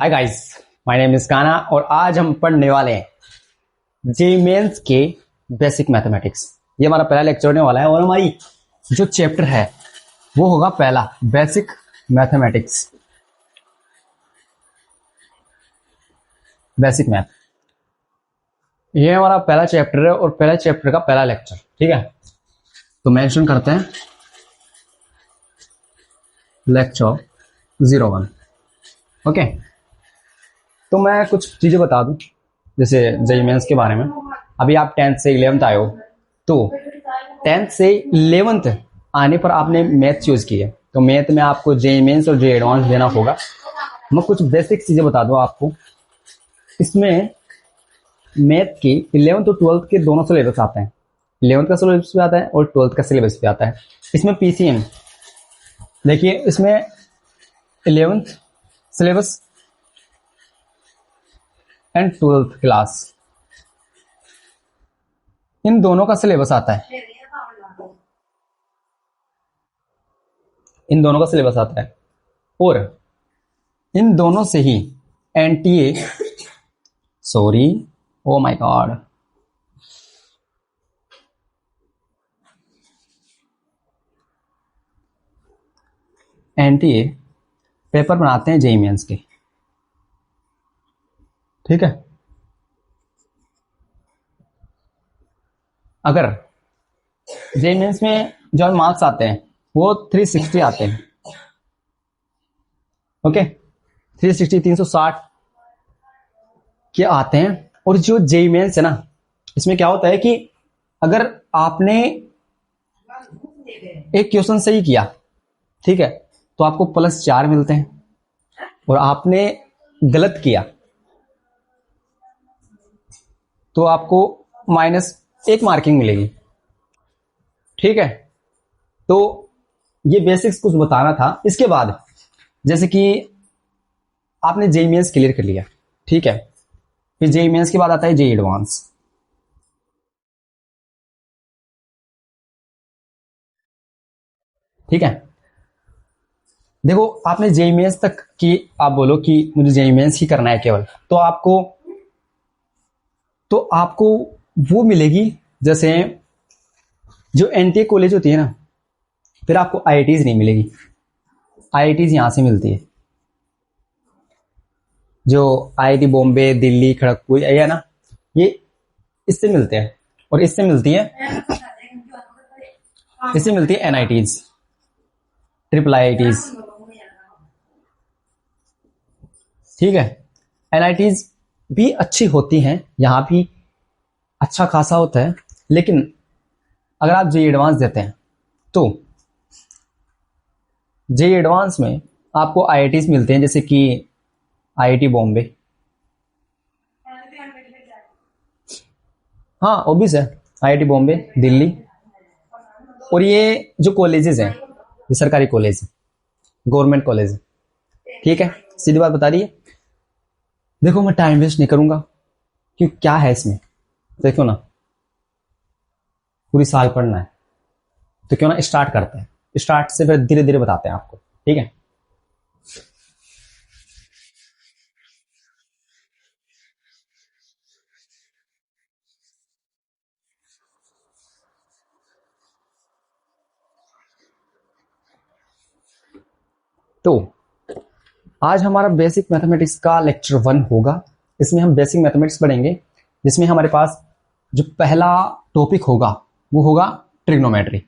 Hi guys, my name is काना और आज हम पढ़ने वाले हैं जेईई मेंस के बेसिक मैथमेटिक्स। ये हमारा पहला लेक्चर होने वाला है और हमारी जो चैप्टर है वो होगा पहला बेसिक मैथमेटिक्स, बेसिक मैथ। ये हमारा पहला चैप्टर है और पहला चैप्टर का पहला लेक्चर, ठीक है। तो मेंशन करते हैं लेक्चर 01। ओके, तो मैं कुछ चीजें बता दूं जैसे जेईई मेंस के बारे में। अभी आप 10th से 11th आए हो, तो 10th से 11th आने पर आपने मैथ चूज की है, तो मैथ में आपको जेईई मेंस और जेईई एडवांस देना होगा। मैं कुछ बेसिक चीजें बता दूं आपको। इसमें मैथ की 11th और 12th के दोनों सिलेबस आते हैं। 11th का सिलेबस भी आता है और 12th का सिलेबस भी आता है। इसमें पीसीएम देखिए, इसमें 11th syllabus and 12th class, इन दोनों का सिलेबस आता है। इन दोनों का सिलेबस आता है और इन दोनों से ही NTA, sorry, oh my God, NTA paper बनाते हैं जेईई मेंस के, ठीक है। अगर जेईई मेंस में जो मार्क्स आते हैं वो 360 आते हैं, ओके, 360 360 के आते हैं। और जो जेईई मेंस है ना, इसमें क्या होता है कि अगर आपने एक क्वेश्चन सही किया, ठीक है, तो आपको +4 मिलते हैं और आपने गलत किया तो आपको -1 मार्किंग मिलेगी, ठीक है। तो ये बेसिक्स कुछ बताना था। इसके बाद जैसे कि आपने जेईई मेंस क्लियर कर लिया, ठीक है, फिर जेईई मेंस के बाद आता है जेईई एडवांस। ठीक है, देखो आपने जेईई मेंस तक की, आप बोलो कि मुझे जेईई मेंस ही करना है केवल, तो आपको वो मिलेगी जैसे जो एनटीए कॉलेज होती है ना, फिर आपको आईआईटीज नहीं मिलेगी। आईआईटीज यहां से मिलती है, जो आईआईटी बॉम्बे, दिल्ली, खड़गपुर है ना, ये इससे मिलते हैं। और इससे मिलती है एनआईटीज, ट्रिपल आईआईटीज, ठीक है। एनआईटीज भी अच्छी होती हैं, यहां भी अच्छा खासा होता है, लेकिन अगर आप जेईई एडवांस देते हैं तो जेईई एडवांस में आपको आईआईटीज मिलते हैं, जैसे कि आईआईटी बॉम्बे, हाँ ऑब्वियस है, आईआईटी बॉम्बे, दिल्ली। और ये जो कॉलेजेस हैं ये सरकारी कॉलेज, गवर्नमेंट कॉलेज, ठीक है। सीधी बात बता दी है। देखो मैं टाइम वेस्ट नहीं करूंगा कि क्या है इसमें, देखो ना पूरी साल पढ़ना है, तो क्यों ना स्टार्ट करते हैं। स्टार्ट से फिर धीरे धीरे बताते हैं आपको, ठीक है। तो आज हमारा बेसिक मैथमेटिक्स का लेक्चर 1 होगा। इसमें हम बेसिक मैथमेटिक्स पढ़ेंगे, जिसमें हमारे पास जो पहला टॉपिक होगा वो होगा ट्रिग्नोमेट्री।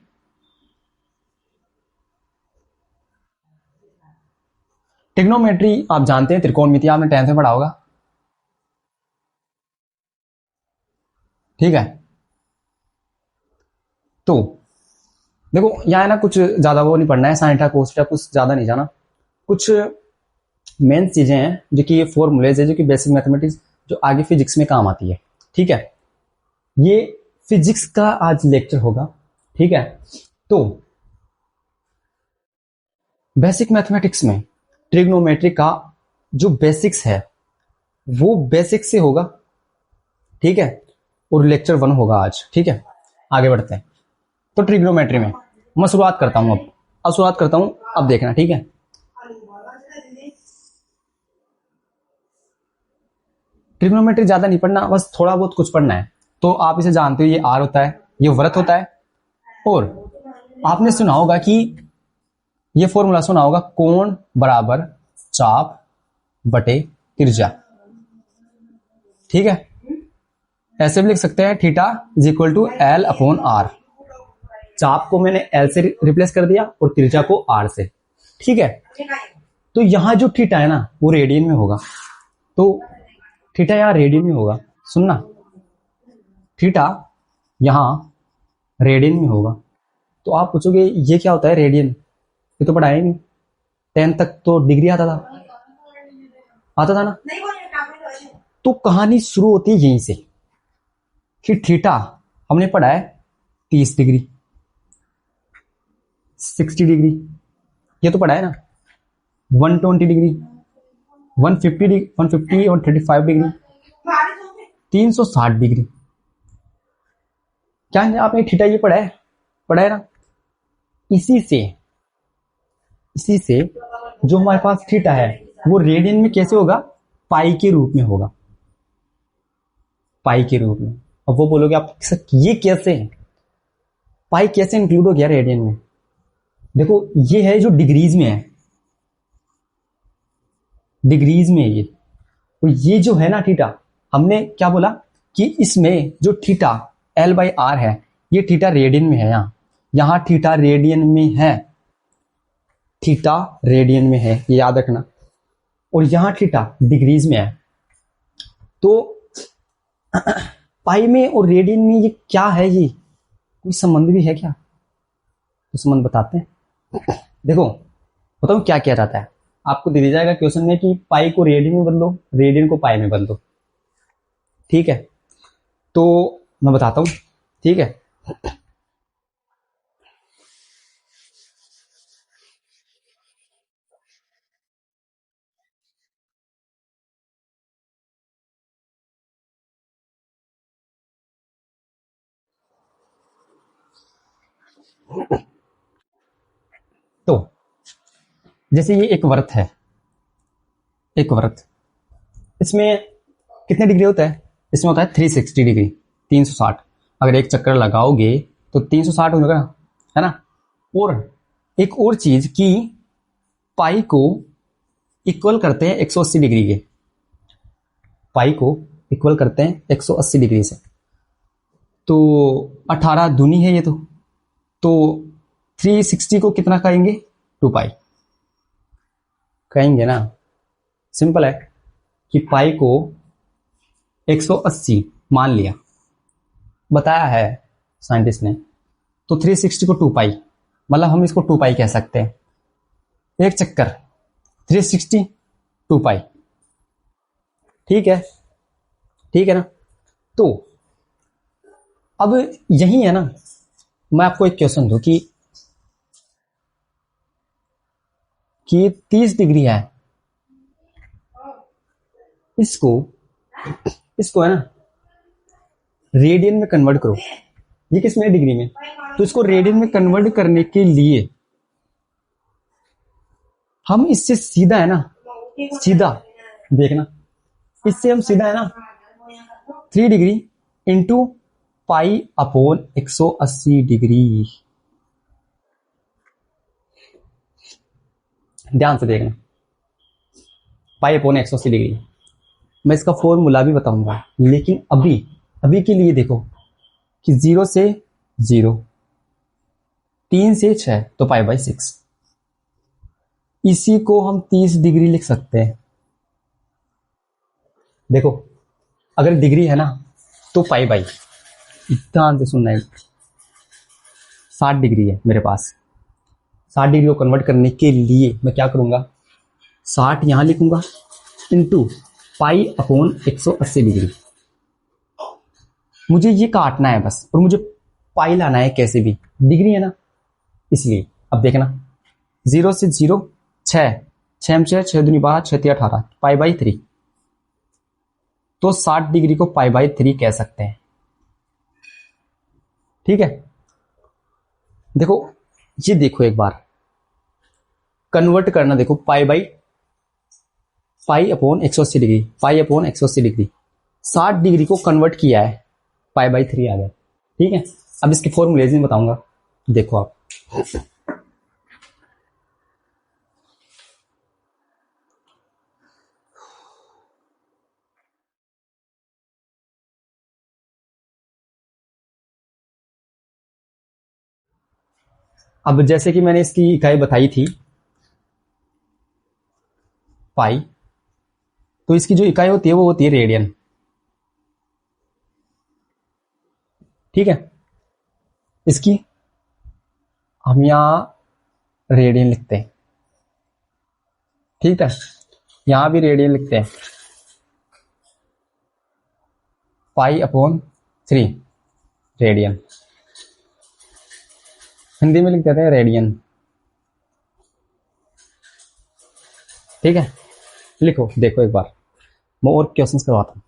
ट्रिग्नोमेट्री आप जानते हैं, त्रिकोणमिति आपने 10th में पढ़ा होगा, ठीक है। तो देखो यहाँ है ना, कुछ ज्यादा वो नहीं पढ़ना है, साइन थीटा कोस थीटा कुछ ज्यादा नहीं जाना। कुछ मेन चीजें हैं जो कि ये फॉर्मूलेज है, जो कि बेसिक मैथमेटिक्स जो आगे फिजिक्स में काम आती है, ठीक है। ये फिजिक्स का आज लेक्चर होगा, ठीक है। तो बेसिक मैथमेटिक्स में ट्रिग्नोमेट्री का जो बेसिक्स है वो बेसिक से होगा, ठीक है। और लेक्चर 1 होगा आज, ठीक है। आगे बढ़ते हैं। तो ट्रिग्नोमेट्री में मैं शुरुआत करता हूं, अब शुरुआत करता हूं, अब देखना, ठीक है। ट्रिग्नोमेट्री ज्यादा नहीं पढ़ना, बस थोड़ा बहुत कुछ पढ़ना है। तो आप इसे जानते हो, ये आर होता है, ये व्रत होता है, और आपने सुना होगा कि ये फॉर्मूला सुना होगा, कोण बराबर चाप बटे त्रिज्या। ठीक है, ऐसे भी लिख सकते हैं, theta is equal to L upon R. चाप को मैंने एल से रिप्लेस कर दिया और त्रिज्या को आर से। ठीक है, तो यहां जो थीटा है ना वो रेडियन में होगा, तो थीटा यहां रेडियन में होगा। सुनना, थीटा यहां रेडियन में होगा। तो आप पूछोगे ये क्या होता है रेडियन, ये तो पढ़ाया ही नहीं, 10 तक तो डिग्री आता था ना। तो कहानी शुरू होती है यहीं से कि थीटा हमने पढ़ा है 30 डिग्री, 60 डिग्री, ये तो पढ़ा है ना, 120 डिग्री, 150 और 35 डिग्री, 360 डिग्री। क्या है आपने थीटा ये पढ़ा है ना। इसी से जो हमारे पास थीटा है वो रेडियन में कैसे होगा, पाई के रूप में होगा, पाई के रूप में। अब वो बोलोगे आप ये कैसे, पाई कैसे इंक्लूड हो गया रेडियन में। देखो ये है जो डिग्रीज में है, डिग्रीज में ये, तो ये जो है ना थीटा, हमने क्या बोला कि इसमें जो थीटा एल बाई आर है, ये थीटा रेडियन में है। यहां थीटा रेडियन में है, थीटा रेडियन में है, ये याद रखना। और यहां थीटा डिग्रीज में है। तो पाई में और रेडियन में ये क्या है, ये कोई संबंध भी है क्या, तो संबंध बताते हैं। देखो बताओ क्या किया जाता है, आपको दे दिया जाएगा क्वेश्चन में कि पाई को रेडियन में बदलो, रेडियन को पाई में बदलो। ठीक है, तो मैं बताता हूं। ठीक है, तो जैसे ये एक वृत्त है, एक वृत्त, इसमें कितने डिग्री होता है, इसमें होता है 360 डिग्री, 360। अगर एक चक्कर लगाओगे तो 360 होगा, है ना। और एक और चीज कि पाई को इक्वल करते हैं 180 डिग्री के, पाई को इक्वल करते हैं 180 डिग्री से। तो 18 दूनी है ये, तो 360 को कितना कहेंगे, 2 पाई कहेंगे ना। सिंपल है कि पाई को 180 मान लिया, बताया है साइंटिस्ट ने, तो 360 को 2 पाई, मतलब हम इसको 2 पाई कह सकते हैं। एक चक्कर 360 2 पाई, ठीक है ना। तो अब यही है ना, मैं आपको एक क्वेश्चन दूं कि 30 डिग्री है, इसको है ना रेडियन में कन्वर्ट करो, ये किस में डिग्री में, तो इसको रेडियन में कन्वर्ट करने के लिए हम इससे सीधा है ना, सीधा देखना, इससे हम सीधा है ना 3 degree into pi upon 180 degree, ध्यान से देखना, पाई अपॉन 180 डिग्री। मैं इसका फॉर्मूला भी बताऊंगा, लेकिन अभी के लिए देखो कि 0 से 0, 3 से 6 तो पाई बाई 6, इसी को हम 30 डिग्री लिख सकते हैं। देखो अगर डिग्री है ना तो पाई बाई, ध्यान से सुनना है, 60 डिग्री है मेरे पास, 60 डिग्री को कन्वर्ट करने के लिए मैं क्या करूंगा, 60 यहां लिखूंगा इंटू पाई अपॉन 180 डिग्री। मुझे ये काटना है बस, और मुझे पाई लाना है कैसे भी, डिग्री है ना इसलिए। अब देखना 0 से 0, 6 6 दूनी 12, 6 3 18, पाई बाई 3, तो 60 डिग्री को पाई बाई 3 कह सकते हैं। ठीक है, देखो ये देखो एक बार कन्वर्ट करना, देखो pi upon 180 degree, pi upon 180 degree, 60 degree को कन्वर्ट किया है, π/3 आ गया। ठीक है, अब इसके फॉर्मूलेज में बताऊंगा, देखो आप। अब जैसे कि मैंने इसकी इकाई बताई थी पाई, तो इसकी जो इकाई होती है वो होती है रेडियन। ठीक है, इसकी हम यहां रेडियन लिखते हैं। ठीक है, यहां भी रेडियन लिखते हैं, π/3 रेडियन। हिंदी में लिख देते हैं रेडियन। ठीक है, लिखो, देखो एक बार मैं और क्वेश्चंस करवाता हूं।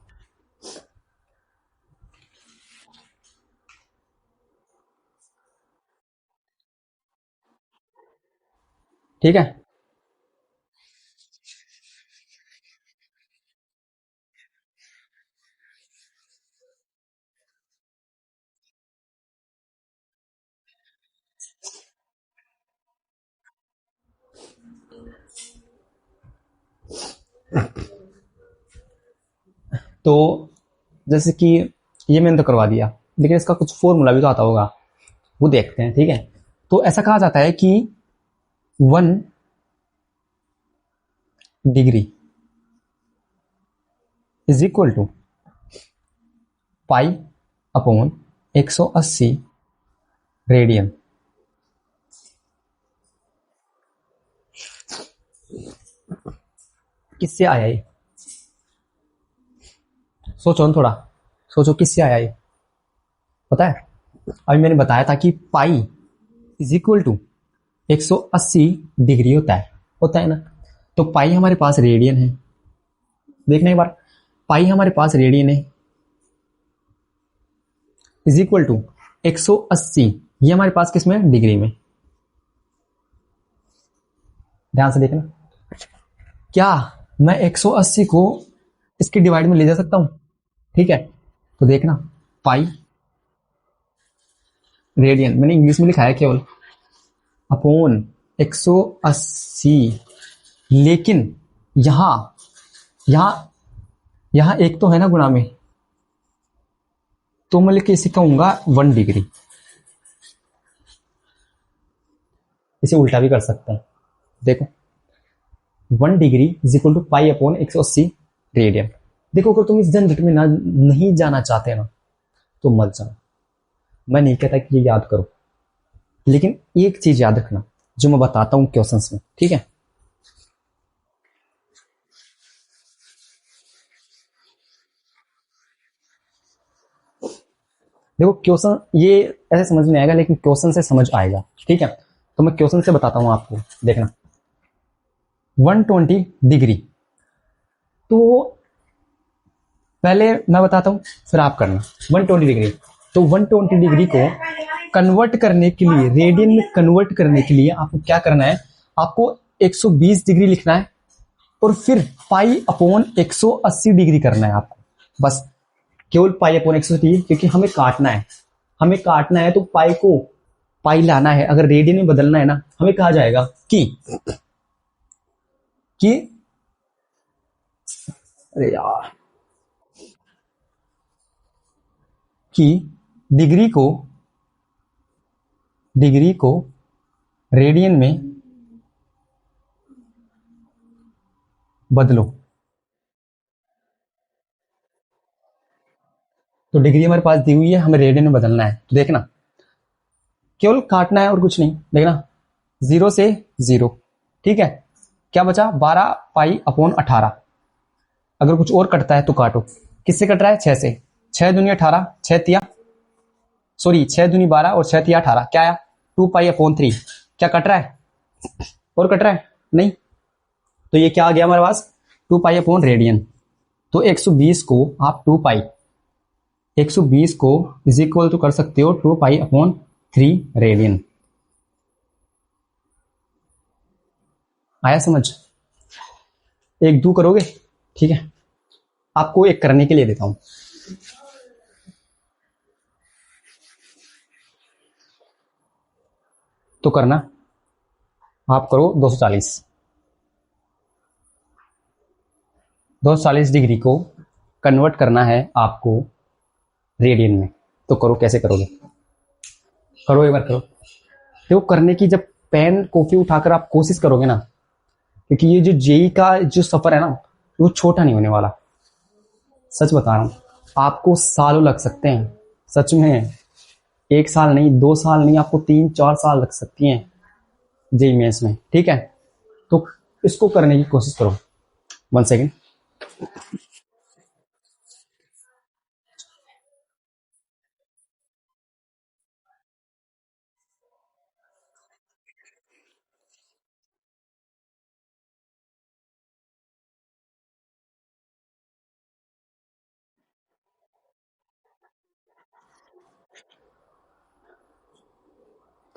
ठीक है, तो जैसे कि ये मैंने तो करवा दिया, लेकिन इसका कुछ फॉर्मूला भी तो आता होगा, वो देखते हैं। ठीक है, तो ऐसा कहा जाता है कि 1 degree is equal to π/180 radian. किससे आया ये? सोचो ना थोड़ा, सोचो किससे आया ये, पता है? अभी मैंने बताया था कि pi is equal to 180 degree होता है ना। तो पाई हमारे पास रेडियन है, देखना एक बार, पाई हमारे पास रेडियन है, इज इक्वल टू 180, ये हमारे पास किसमें, डिग्री में। ध्यान से देखना, क्या मैं 180 को इसके डिवाइड में ले जा सकता हूं? ठीक है, तो देखना, पाई रेडियन मैंने इंग्लिश में लिखा है केवल, अपॉन 180, लेकिन यहां यहां यहां एक तो है ना गुणा में, तो मैं लिख के इसे कहूंगा 1 डिग्री। इसे उल्टा भी कर सकते हैं, देखो 1 degree is equal to π/180 radian. देखो अगर तुम इस झंझट में ना नहीं जाना चाहते ना तो मत जाओ, मैं नहीं कहता कि ये याद करो, लेकिन एक चीज याद रखना जो मैं बताता हूं क्वेश्चंस में। ठीक है, देखो क्वेश्चन ये ऐसे समझ में आएगा, लेकिन क्वेश्चन से समझ आएगा। ठीक है, तो मैं क्वेश्चन से बताता हूं आपको, देखना 120 डिग्री, तो पहले मैं बताता हूं फिर आप करना। 120 डिग्री, तो 120 डिग्री को कन्वर्ट करने के लिए, रेडियन में कन्वर्ट करने के लिए आपको क्या करना है, आपको 120 डिग्री लिखना है और फिर π/180 डिग्री करना है आपको, बस केवल π/180 डिग्री, क्योंकि हमें काटना है, तो पाई को पाई लाना है। अगर रेडियन में बदलना है ना, हमें कहा जाएगा कि अरे यार, कि डिग्री को रेडियन में बदलो। तो डिग्री हमारे पास दी हुई है, हमें रेडियन में बदलना है, तो देखना केवल काटना है और कुछ नहीं। देखना 0 से 0, ठीक है, क्या बचा 12π/18। अगर कुछ और कटता है तो काटो, किससे कट रहा है, 6 से, 6 दूनी 18, 6 दूनी 12 और 6 तिया 18, क्या आया 2π/3। क्या कट रहा है, और कट रहा है नहीं, तो ये क्या आ गया हमारे पास 2π/ रेडियन। तो 120 को आप 120 को इज इक्वल तो कर सकते हो 2π/3 रेडियन। आया समझ, 1 2 करोगे, ठीक है। आपको एक करने के लिए देता हूं। तो करना, आप करो 240। 240 डिग्री को कन्वर्ट करना है आपको रेडियन में। तो करो, कैसे करोगे? करो, एक बार करो। देखो, करने की जब पेन कॉपी उठाकर आप कोशिश करोगे ना, क्योंकि ये जो जेई का जो सफर है ना, वो छोटा नहीं होने वाला। सच बता रहा हूं, आपको सालों लग सकते हैं। सच में, 1 साल नहीं, 2 साल नहीं, आपको 3-4 साल लग सकती हैं जेई मेंस में। ठीक है, तो इसको करने की कोशिश करो। 1 सेकेंड।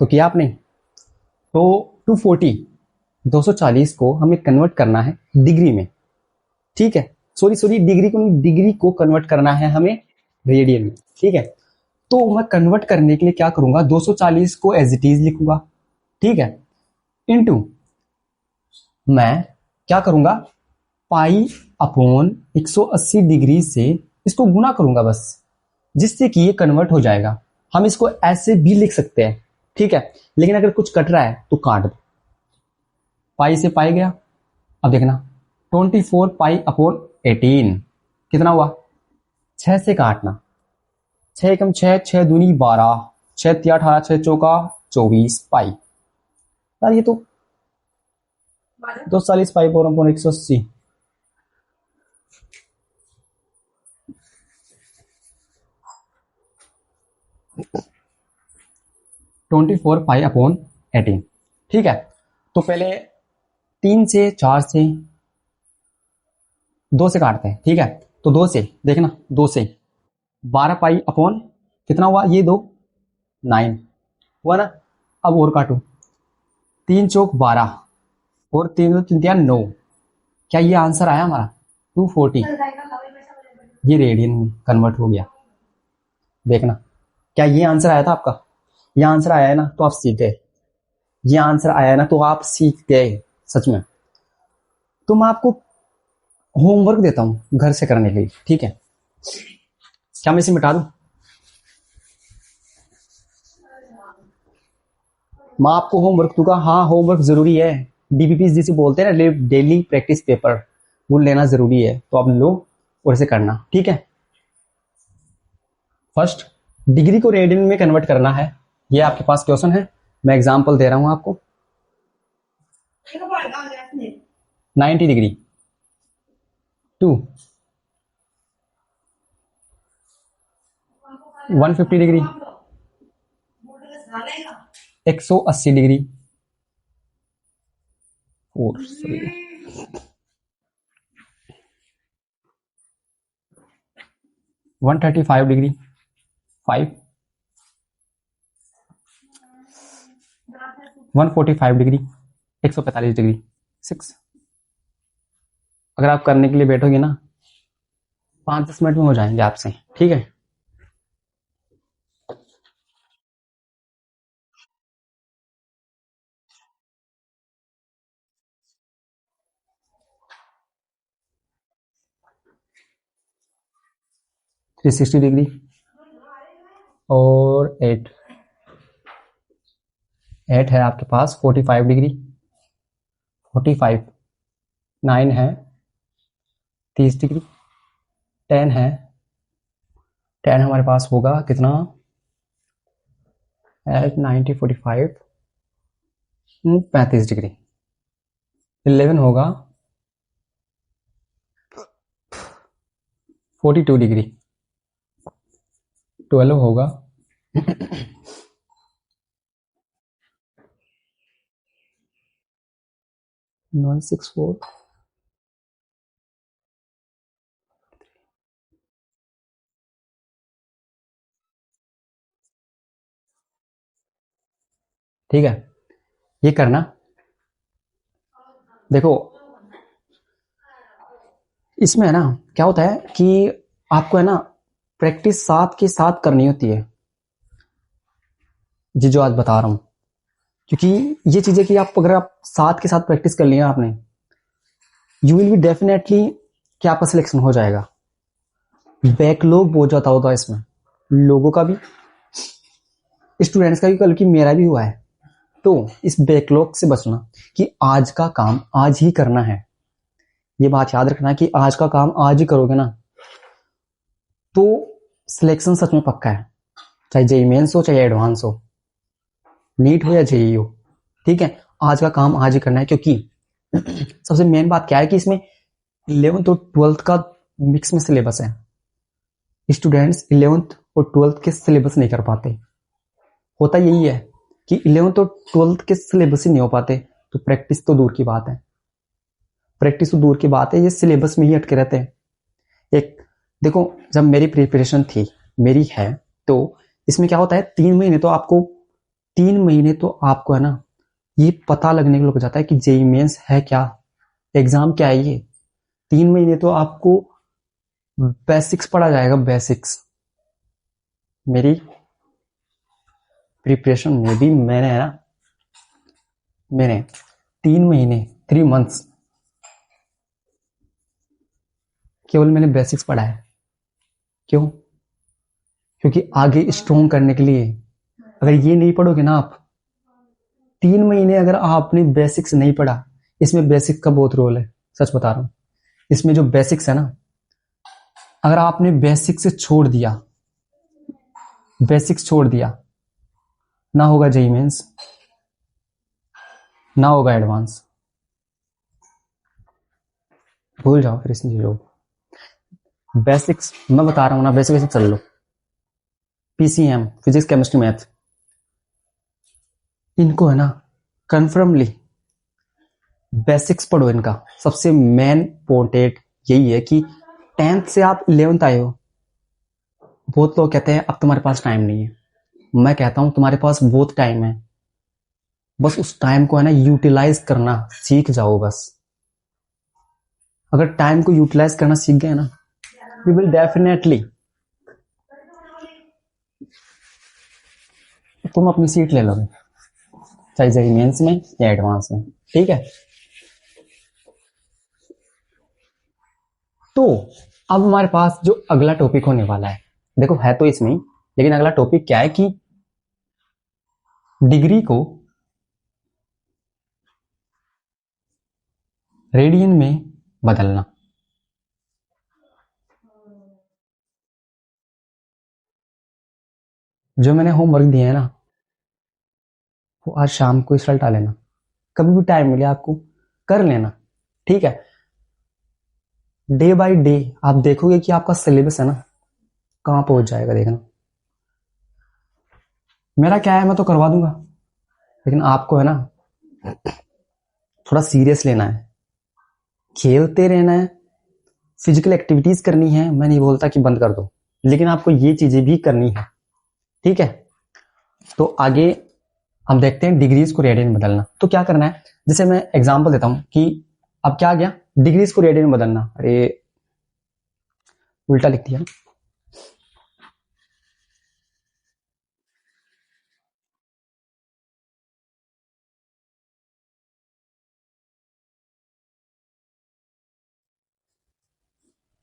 तो किया आपने? तो 240 को हमें कन्वर्ट करना है डिग्री में। ठीक है, सॉरी सॉरी, डिग्री को नहीं, डिग्री को कन्वर्ट करना है हमें रेडियन में। ठीक है, तो मैं कन्वर्ट करने के लिए क्या करूंगा, 240 को एज इट इज लिखूंगा। ठीक है, इनटू मैं क्या करूंगा, पाई अपॉन 180 डिग्री से इसको गुना करूंगा बस, जिससे कि ये कन्वर्ट हो जाएगा। हम इसको ऐसे भी लिख सकते हैं। ठीक है, लेकिन अगर कुछ कट रहा है तो काट दो। पाई से पाई गया। अब देखना, 24 पाई अपॉन 18 कितना हुआ? 6 से काटना। 6 एकम 6, 6 दूनी 12, 6 तिया 18, 6 चौका 24 पाई। यार ये तो 240 पाई अपॉन 180। 24 pi upon 18। ठीक है, तो पहले 3 से 4 से 2 से काटते हैं। ठीक है, तो 2 से देखना, 2 से 12 पाई अपॉन कितना हुआ, ये दो 9 हुआ ना। अब और काटो, 3 चौक 12 और 3 दो 9। क्या ये आंसर आया हमारा 240? ये रेडियन में कन्वर्ट हो गया। देखना, क्या ये आंसर आया था आपका? ये आंसर आया है ना, तो आप सीख गए। ये आंसर आया है ना, तो आप सीख गए सच में। तो मैं आपको होमवर्क देता हूं घर से करने के लिए। ठीक है, क्या मैं इसे मिटा दूं? मैं आपको होमवर्क दूंगा। हाँ, होमवर्क जरूरी है। डीपीपी जिसे बोलते हैं ना, डेली प्रैक्टिस पेपर, वो लेना जरूरी है। तो आप लो और इसे करना। ठीक है, फर्स्ट डिग्री को रेडियन में कन्वर्ट करना है। ये आपके पास क्वेश्चन है, मैं एग्जांपल दे रहा हूं आपको। 90 डिग्री टू 150 डिग्री, 180 डिग्री, और 135 डिग्री 5, 145 डिग्री, 145 डिग्री 6। अगर आप करने के लिए बैठोगे ना, 5-10 मिनट में हो जाएंगे आपसे। ठीक है, 360 डिग्री और 8। 8 है आपके पास, 45 डिग्री, 45, 9 है 30 डिग्री, 10 है, 10 हमारे पास होगा कितना, एट 90 45, 35 डिग्री। 11 होगा 42 डिग्री। 12 होगा 164। ठीक है, ये करना। देखो, इसमें है ना क्या होता है कि आपको है ना प्रैक्टिस साथ के साथ करनी होती है, जी जो आज बता रहा हूं। क्योंकि ये चीजें कि आप अगर आप साथ के साथ प्रैक्टिस कर लिया आपने, यू विल बी डेफिनेटली कि आपका सिलेक्शन हो जाएगा। बैकलॉग बहुत ज्यादा होता है इसमें, लोगों का भी, स्टूडेंट्स का भी, कल की मेरा भी हुआ है। तो इस बैकलॉग से बचना कि आज का काम आज ही करना है, ये बात याद रखना कि आज का काम आज ही करोगे ना तो सिलेक्शन सच में पक्का है। चाहे जेई मेंस हो चाहे एडवांस हो, नीट हो या जेई हो, ठीक है, आज का काम आज ही करना है। क्योंकि सबसे मेन बात क्या है कि इसमें 11th और 12th का मिक्स में सिलेबस है। स्टूडेंट्स 11th और 12th के सिलेबस नहीं कर पाते, होता यही है कि 11th और 12th के सिलेबस ही नहीं हो पाते, तो प्रैक्टिस तो दूर की बात है, प्रैक्टिस तो दूर की बात है, ये सिलेबस में ही अटके रहते हैं। एक देखो, जब मेरी प्रिपरेशन थी, मेरी है, तो इसमें क्या होता है 3 महीने तो आपको है ना ये पता लगने को लग जाता है कि जेई मेंस है क्या, एग्जाम क्या है। ये 3 महीने तो आपको बेसिक्स पढ़ा जाएगा, बेसिक्स। मेरी प्रिपरेशन में भी मैंने है ना, मैंने 3 महीने 3 मंथ्स केवल मैंने बेसिक्स पढ़ा है। क्यों? क्योंकि आगे स्ट्रॉन्ग करने के लिए अगर ये नहीं पढ़ोगे ना आप, 3 महीने अगर आपने बेसिक्स नहीं पढ़ा, इसमें बेसिक का बहुत रोल है, सच बता रहा हूं। इसमें जो बेसिक्स है ना, अगर आपने बेसिक्स छोड़ दिया, बेसिक्स छोड़ दिया, ना होगा जेई मेंस, ना होगा एडवांस, भूल जाओ फिर इसमें लोग। बेसिक्स मैं बता रहा हूं ना, बेसिक बेसिक चल लो, पीसीएम फिजिक्स केमिस्ट्री मैथ, इनको है ना कन्फर्मली बेसिक्स पढ़ो। इनका सबसे मेन इंपॉर्टेंट यही है कि 10th से आप 11th आए हो। बहुत लोग कहते हैं अब तुम्हारे पास टाइम नहीं है, मैं कहता हूं तुम्हारे पास बहुत टाइम है, बस उस टाइम को है ना यूटिलाइज करना सीख जाओ बस। अगर टाइम को यूटिलाइज करना सीख गए ना, यू विल डेफिनेटली तुम अपनी सीट ले लोगे, चाहे जेईई मेंस में या एडवांस में, ठीक है। तो अब हमारे पास जो अगला टॉपिक होने वाला है, देखो है तो इसमें, लेकिन अगला टॉपिक क्या है कि डिग्री को रेडियन में बदलना। जो मैंने होमवर्क दिया है ना, वो आज शाम को रिजल्ट आ लेना, कभी भी टाइम मिले आपको कर लेना, ठीक है। डे बाय डे आप देखोगे कि आपका सिलेबस है ना कहां पहुंच जाएगा, देखना। मेरा क्या है, मैं तो करवा दूंगा, लेकिन आपको है ना थोड़ा सीरियस लेना है, खेलते रहना है, फिजिकल एक्टिविटीज करनी है। मैं नहीं बोलता कि बंद कर दो, लेकिन आपको ये चीजें भी करनी है, ठीक है। तो आगे हम देखते हैं डिग्रीज को रेडियन में बदलना। तो क्या करना है, जैसे मैं एग्जांपल देता हूं कि अब क्या गया, डिग्रीज को रेडियन में बदलना, अरे उल्टा लिख दिया।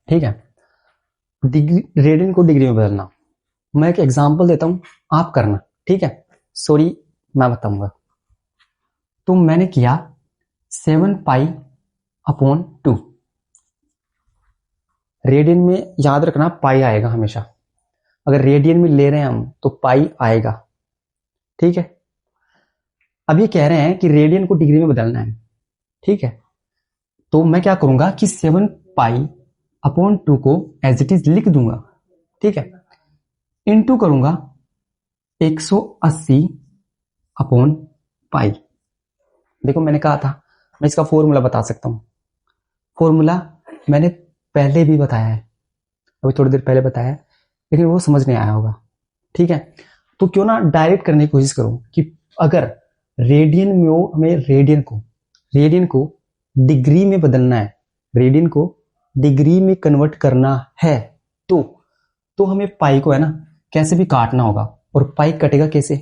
ठीक है, डिग्री रेडियन को डिग्री में बदलना, मैं एक एग्जांपल देता हूं, आप करना, ठीक है। सॉरी, मैं बताऊंगा। तो मैंने किया 7π/2, रेडियन में याद रखना पाई आएगा हमेशा, अगर रेडियन में ले रहे हैं हम तो पाई आएगा, ठीक है। अब ये कह रहे हैं कि रेडियन को डिग्री में बदलना है, ठीक है। तो मैं क्या करूंगा कि 7π/2 को एज इट इज लिख दूंगा, ठीक है। इनटू करूंगा 180/पाई। देखो मैंने कहा था मैं इसका फॉर्मूला बता सकता हूं, फॉर्मूला मैंने पहले भी बताया है, अभी थोड़ी देर पहले बताया है, लेकिन वो समझ नहीं आया होगा, ठीक है। तो क्यों ना डायरेक्ट करने की कोशिश करूं कि अगर रेडियन में हमें रेडियन को डिग्री में बदलना है, रेडियन को डिग्री में कन्वर्ट करना है तो हमें पाई को है ना कैसे भी काटना होगा, और पाई कटेगा कैसे,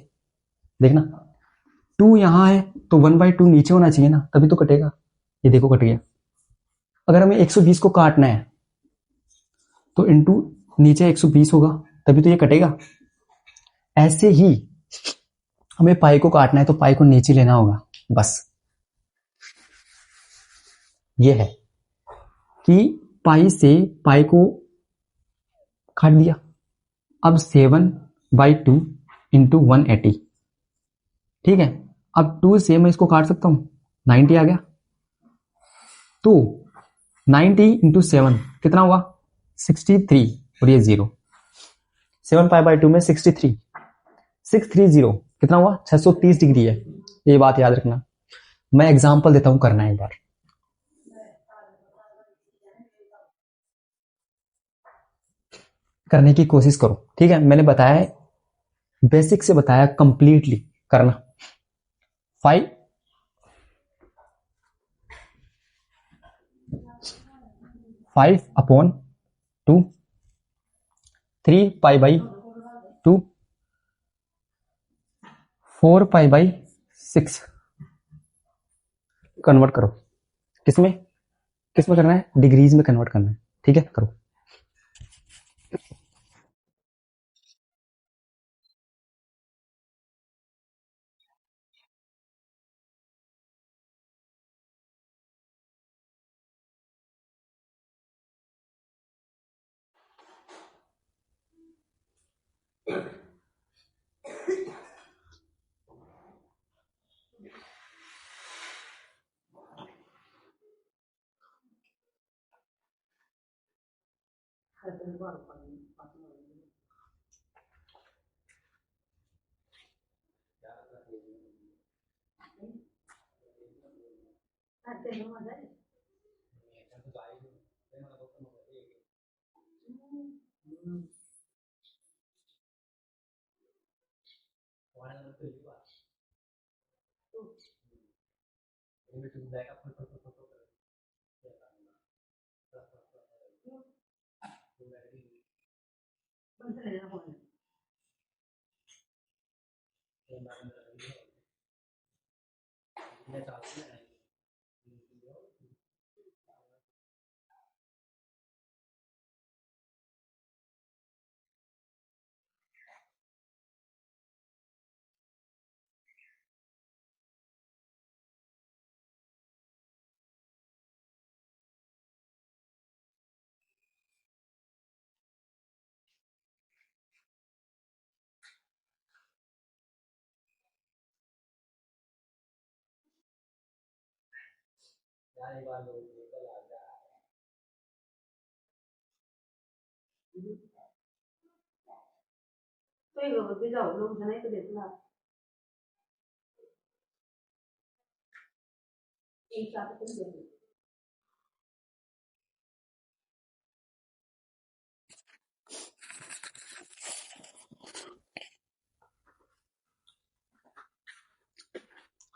देखना 2 यहां है तो 1/2 नीचे होना चाहिए ना, तभी तो कटेगा। ये देखो कट गया। अगर हमें 120 को काटना है तो इंटू नीचे 120 होगा, तभी तो ये कटेगा। ऐसे ही हमें पाई को काटना है तो पाई को नीचे लेना होगा, बस ये है कि पाई से पाई को काट दिया। अब 7/2 इंटू 180, ठीक है। अब 2 से मैं इसको काट सकता हूं, 90 आ गया। तो 90 इंटू 7 कितना हुआ, 63, और ये 0, 7/2 में 63, 630 कितना हुआ, 630 डिग्री है। ये बात याद रखना। मैं एग्जांपल देता हूं, करना है एक बार। करने की कोशिश करो, ठीक है। मैंने बताया है, बेसिक से बताया, कंप्लीटली करना। 5/2, 3π/2, 4π/6 कन्वर्ट करो। किसमें किसमें करना है, डिग्रीज में कन्वर्ट करना है, ठीक है। करो।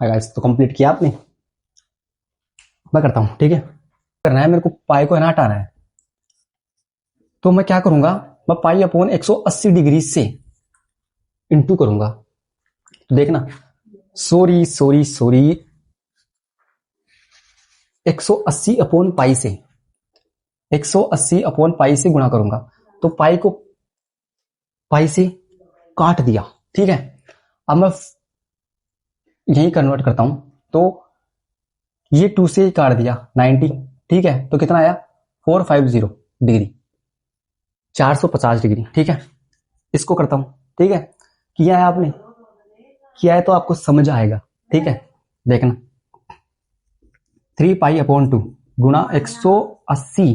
गाइस, तो कंप्लीट किया आपने, मैं करता हूं, ठीक है। करना है मेरे को, पाई को है ना हटाना है। तो मैं क्या करूंगा, मैं पाई अपॉन 180 डिग्री से इंटू करूंगा। तो देखना, सॉरी 180 अपॉन पाई से, 180 अपॉन पाई से गुणा करूंगा। तो पाई को पाई से काट दिया, ठीक है। अब मैं यही कन्वर्ट करता हूं, तो ये 2 से ही काट दिया 90, ठीक है। तो कितना आया, 450 डिग्री, 450 डिग्री, ठीक है। इसको करता हूं, ठीक है। किया है आपने, किया है तो आपको समझ आएगा, ठीक है। देखना, 3π/2 गुणा 180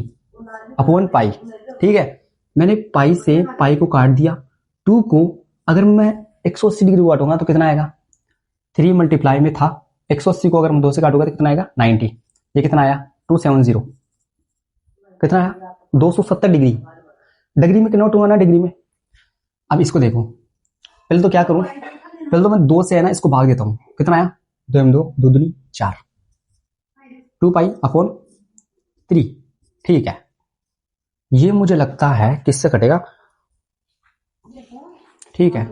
अपॉन पाई, ठीक है। मैंने पाई से पाई को काट दिया। 2 को अगर मैं 180 डिग्री काटूंगा तो कितना आएगा, 3 मल्टीप्लाई में था, 180 को अगर मैं 2 से काटूंगा तो कितना आएगा, 90। ये कितना आया, 270, कितना आया, 270 डिग्री। डिग्री में कन्वर्ट हुआ ना, डिग्री में। अब इसको देखो, पहले तो क्या करूं, पहले तो मैं 2 से है ना इसको भाग देता हूं। कितना आया, 2 2 दूनी 4, 2π/3, ठीक है। ये मुझे लगता है किससे कटेगा, ठीक है,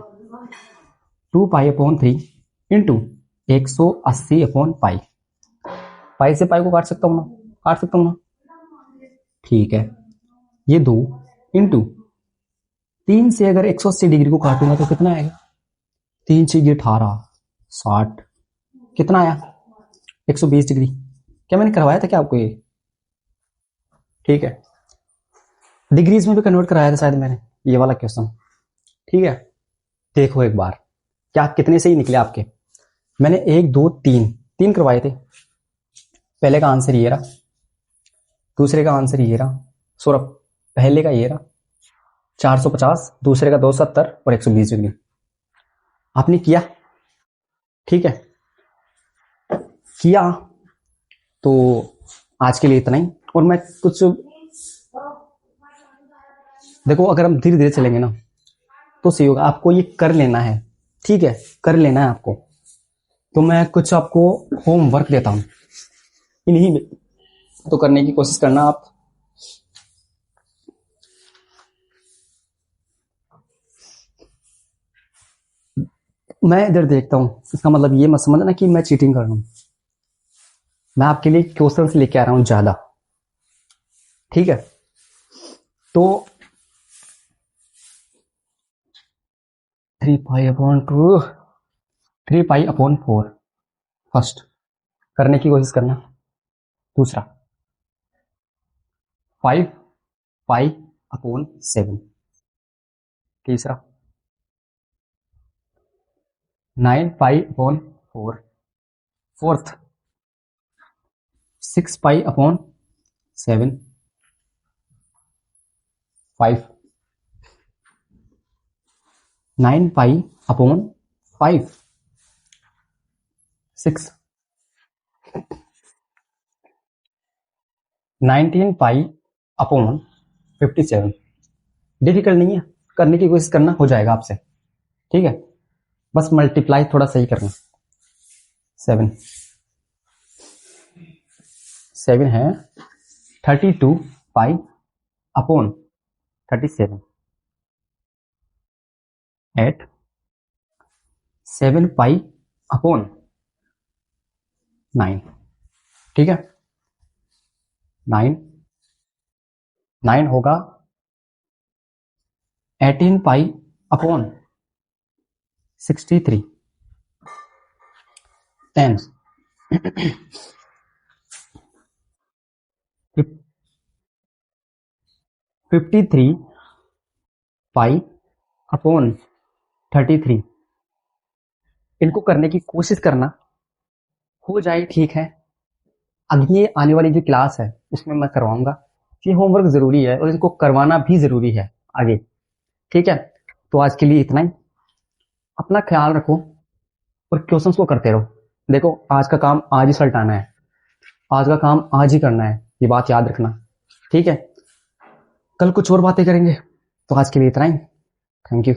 2 पाई/3 इंटू 180/पाई। पाई से पाई को काट सकता हूं ना, काट सकता हूं ना, ठीक है। ये 2 इंटू 3 से अगर 180 डिग्री को काटूंगा तो कितना आएगा, 3×6 = 18, 60, कितना आया 120 डिग्री। क्या मैंने करवाया था क्या आपको ये, ठीक है। डिग्रीज में भी कन्वर्ट कराया था शायद मैंने ये वाला क्वेश्चन, ठीक है। देखो एक बार क्या कितने सही निकले आपके। मैंने 1 2 3 3 करवाए थे। पहले का आंसर ये रहा, दूसरे का आंसर ये रहा, सौरभ पहले का ये रहा 450, दूसरे का 270 और 120 डिग्री। आपने किया, ठीक है, किया। तो आज के लिए इतना ही। और मैं कुछ देखो, अगर हम धीरे धीरे चलेंगे ना तो सही होगा। आपको ये कर लेना है, ठीक है, कर लेना है आपको। तो मैं कुछ आपको होमवर्क देता हूं, इन्हीं में तो करने की कोशिश करना आप। मैं इधर देखता हूं, इसका मतलब ये मत समझना कि मैं चीटिंग कर रहा हूं। मैं आपके लिए क्वेश्चंस लेके आ रहा हूं ज्यादा, ठीक है। तो 3 पाई/2, 3 पाई/4 फर्स्ट करने की कोशिश करना। दूसरा 5 पाई/7। तीसरा 9 पाई/4। फोर्थ 6 पाई/7। 5 9 पाई/5। 6 19 पाई/57। डिफिकल्ट नहीं है, करने की कोशिश करना, हो जाएगा आपसे, ठीक है। बस मल्टीप्लाई थोड़ा सही करना। 7 7 है 32 पाई/37 एट 7 पाई/9, ठीक है। 9 9 होगा 18 पाई/63। 10 53 पाई/33। इनको करने की कोशिश करना, हो जाए ठीक है। अगली आने वाली जो क्लास है उसमें मैं करवाऊंगा। ये होमवर्क जरूरी है और इनको करवाना भी जरूरी है आगे, ठीक है। तो आज के लिए इतना ही। अपना ख्याल रखो और क्वेश्चंस को करते रहो। देखो, आज का काम आज ही सलटाना है, आज का काम आज ही करना है, ये बात याद रखना, ठीक है। कल कुछ और बातें करेंगे। तो आज के लिए इतना ही। Thank you.